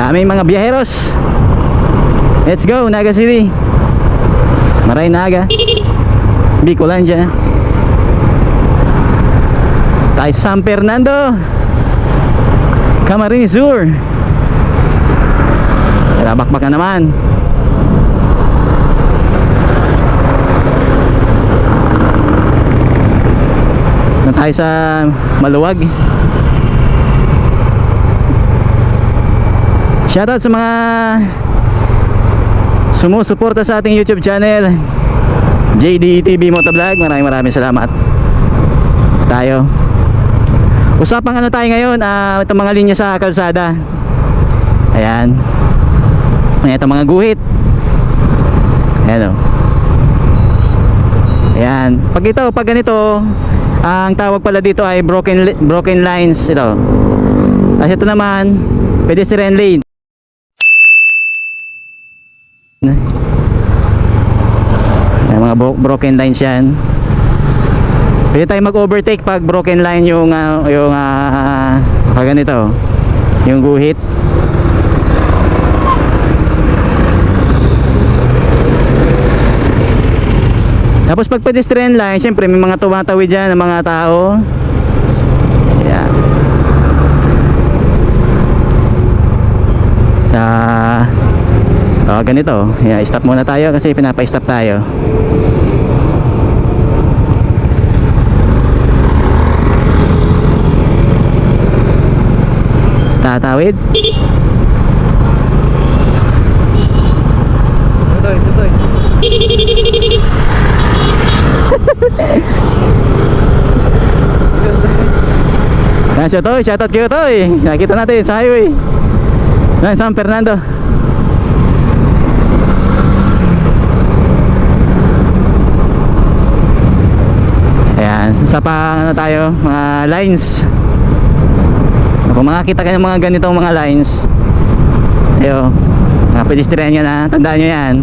Aming mga biyaheros, let's go Naga City, Maray Naga, Bicolandia. Tayo sa San Fernando, Camarines Sur. Bakbak na naman. Na tayo sa Maluwag. Shoutout sa mga sumusuporta sa ating YouTube channel, JDTV Motovlog. Maraming salamat. Tayo usapang ano tayo ngayon, itong mga linya sa kalsada. Ayan, itong mga guhit. Ayan o. Ayan, pag ganito, ang tawag pala dito ay broken lines. Ito. Kasi ito naman pedestrian lane. Ayan, mga broken lines yan. Pwede tayo mag-overtake pag broken line yung pag ganito, yung guhit. Tapos pag pedestrian line, syempre may mga tumatawid dyan ng mga tao. Ayan. Sa ganito, yeah, stop muna tayo kasi pinapa-stop tayo. Tatawid. Tutoy. Yan siya Toy, shoutout kayo Toy. Nakita natin sa highway. Yan, San Fernando. Ayan, isa pa ano tayo, mga lines. Kung makakita kayo ng mga ganitong mga lines, ayo, mga pedestrian yan ha, tandaan nyo yan.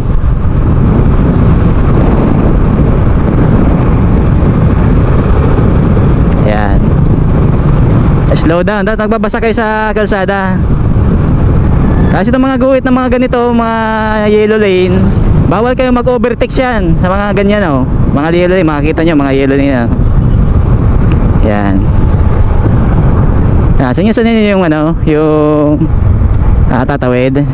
Ayan, slow down, dapat nagbabasa kayo sa kalsada. Kasi itong mga guhit ng mga ganito, mga yellow lane, bawal kayo mag-overtake yan sa mga ganyan o. Mga yellow lane, makikita nyo mga yellow lane o. Ayan. Saan nyo yung ano, yung tatawid.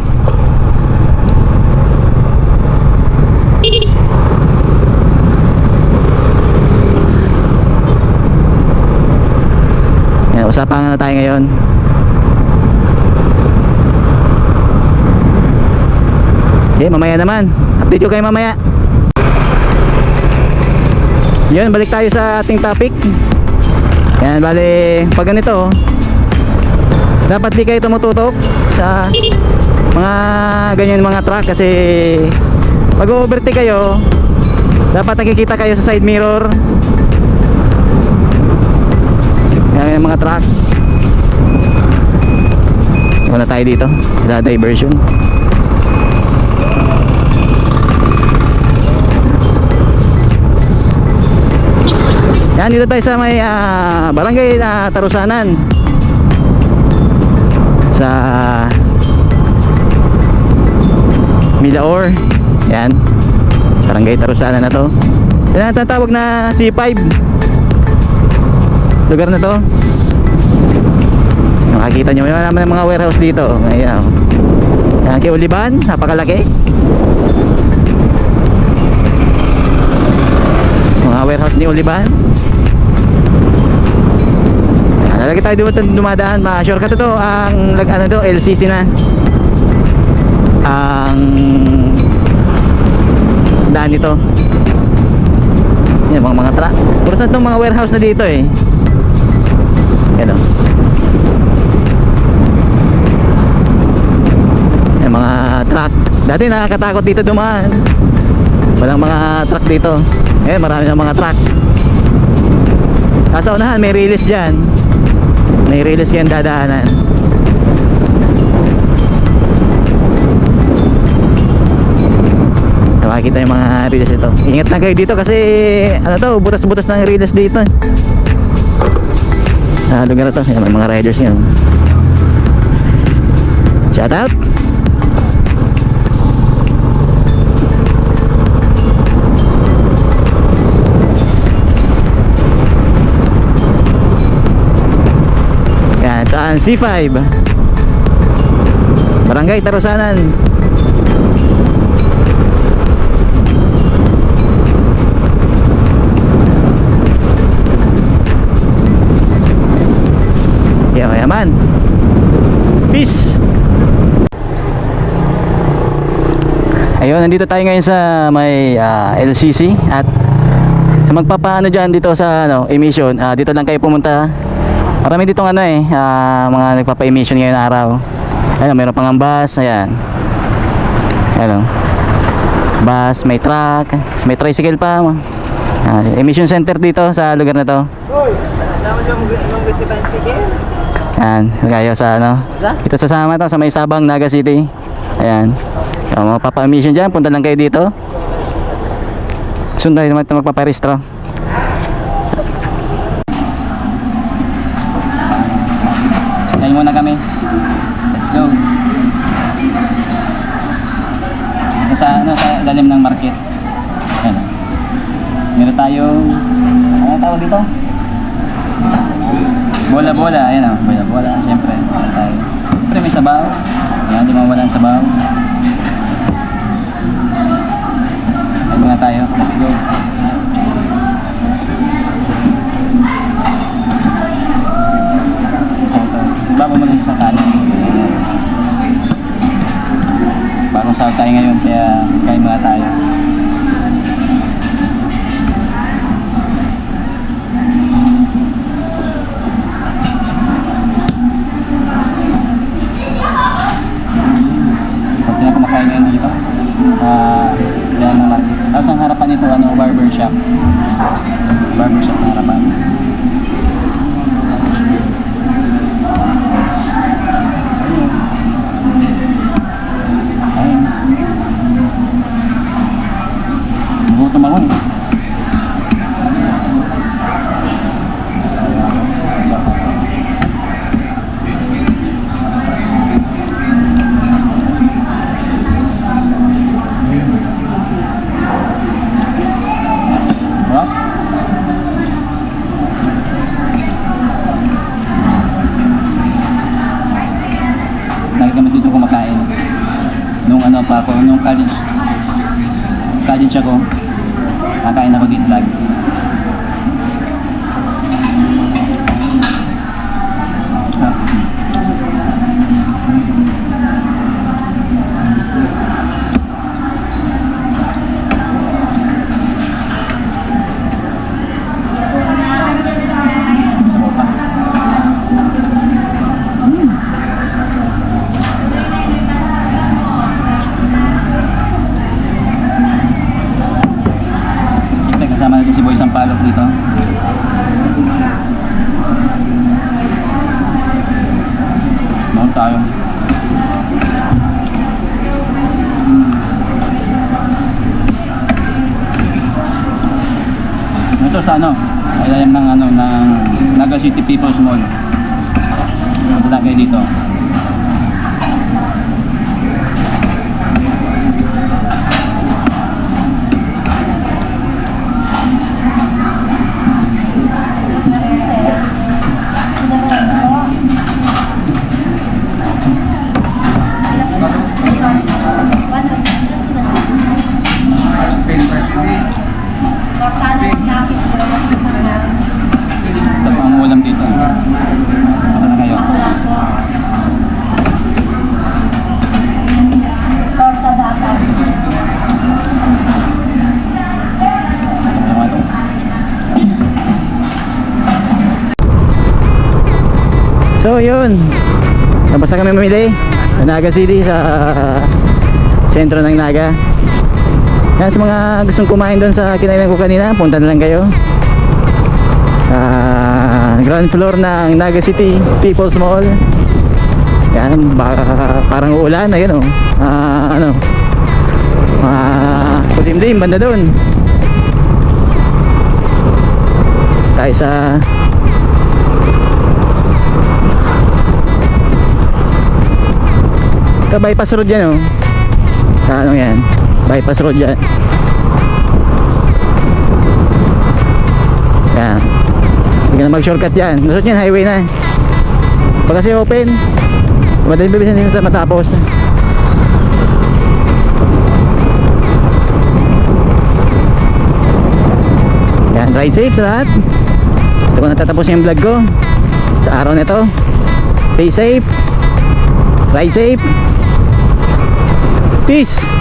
Yan, usapan na tayo ngayon. Okay, mamaya naman. Update ko kayo mamaya. Yun, balik tayo sa ating topic. Yan, bali, pag ganito, dapat di kayo tumututok sa mga ganyan mga truck kasi pag overtake kayo, dapat nakikita kayo sa side mirror. Yan yung mga truck. Wala tayo dito, wala diversion. Yan, dito tayo sa may barangay Tarusanan, sa Milaor. Yan, barangay Tarusanan na to. Yan ang tatawag na C5 lugar na to. Makikita nyo naman mga warehouse dito. Ayan, yan kay Uliban, napakalaki. Mga warehouse ni Uliban. Lagi tayo dumadaan, shortcut ito, ang ano do, LCC na ang daan nito. Yan, mga truck. Puro saan itong mga warehouse na dito eh. Yan o. Yan, mga truck. Dati nakakatakot dito dumaan, walang mga truck dito. Eh, marami ng mga truck. Sa unahan may release dyan, may release kayong dadaanan. Makikita yung mga release ito. Ingat lang kayo dito kasi ano to, butas-butas ng release dito. Lugar na to, may mga riders yan. Shout out. Yan, saan? C5 Barangay Tarusanan. Yaman. Peace. Ayun, nandito tayo ngayon sa may LCC at magpapaano dyan dito sa emission. Dito lang kayo pumunta. Marami ditong mga nagpapa-emission ngayong araw. Ayun, mayroon pang bus, ayan. Ayun. Bus, may truck, may tricycle pa. Emission center dito sa lugar na to. Ayan, kayo sa ito sasama to sa may Sabang, Naga City. Ayan. Kung mapapa-emission dyan, punta lang kayo dito. Sunday naman ito magpaparehistro. Ngayon muna kami. Let's go. Sa ilalim ng market. Ayan. Meron tayong ano tawag dito? Bola-bola, ayan o, bola-bola, siyempre, tayo. Siyempre may sabaw, ayan, di mawala ang sabaw. Ayan muna tayo, let's go. Bago mo lang sa kanan. Bagong sahod tayo ngayon, kaya kain muna tayo. Kumakain ngayon dito yan ang market. Tapos ang harapan nito barber shop na harapan. Ayun. Gutom ako eh. Lagi kami dito kumakain. Nung nung college ako, kakain ako dito lagi. Kasama natin si Boy Sampalok dito. Noon tayo. Ito sa ilalim ng ng Naga City People's Mall. Punta kayo dito. Ito pa ang ulam dito. Baka na kayo. So yun, tapos na kami mamili sa Naga City, sa sentro ng Naga. Yan, sa mga gustong kumain doon sa kinainan ko kanina, punta na lang kayo ground floor ng Naga City People's Mall. Yan, parang uulan, ayun kulimlim banda doon. Tayo sa Ito bypass road yan oh. Ano yan? Bypass road yan. Yan. Hindi ka na mag shortcut yan. Lusot yan, highway na. Pag kasi open, madaling bibisan din na matapos. Yan, ride safe sa lahat. Gusto ko natatapos yung vlog ko sa araw na ito. Stay safe, ride safe, peace.